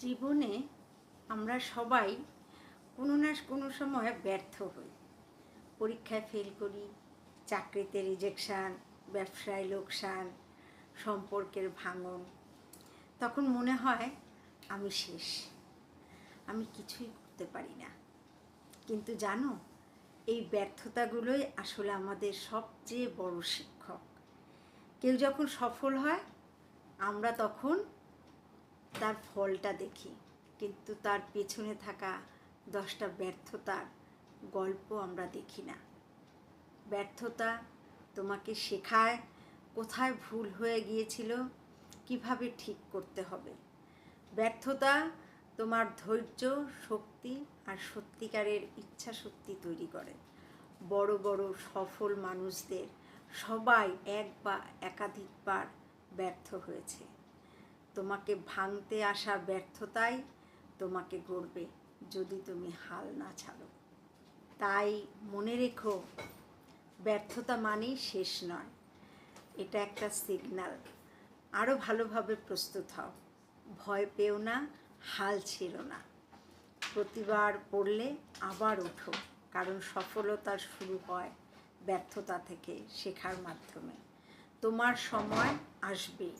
জীবনে আমরা সবাই কোনো না কোনো সময় ব্যর্থ হই। পরীক্ষায় ফেল করি, চাকরিতে রিজেকশান, ব্যবসায় লোকসান, সম্পর্কের ভাঙন। তখন মনে হয় আমি শেষ, আমি কিছুই করতে পারি না। কিন্তু জানো, এই ব্যর্থতাগুলোই আসলে আমাদের সবচেয়ে বড় শিক্ষক। কেউ যখন সফল হয় আমরা তখন তার ফলটা দেখি, কিন্তু তার পেছনে থাকা 10টা ব্যর্থতার গল্প আমরা দেখি না। ব্যর্থতা তোমাকে শেখায় কোথায় ভুল হয়ে গিয়েছিল, কিভাবে ঠিক করতে হবে। ব্যর্থতা তোমার ধৈর্য, শক্তি আর সত্যিকারের ইচ্ছা শক্তি তৈরি করে। বড় বড় সফল মানুষদের সবাই এক বা একাধিকবার ব্যর্থ হয়েছে। তোমাকে ভাঙতে আসা ব্যর্থতাই তোমাকে গড়বে, যদি তুমি হাল না ছাড়ো। তাই মনে রেখো, ব্যর্থতা মানেই শেষ নয়, এটা একটা সিগন্যাল। আরও ভালোভাবে প্রস্তুত হও, ভয় পেও না, হাল ছেড়ো না। প্রতিবার পড়লে আবার ওঠো, কারণ সফলতা শুরু হয় ব্যর্থতা থেকে, শেখার মাধ্যমে। তোমার সময় আসবে।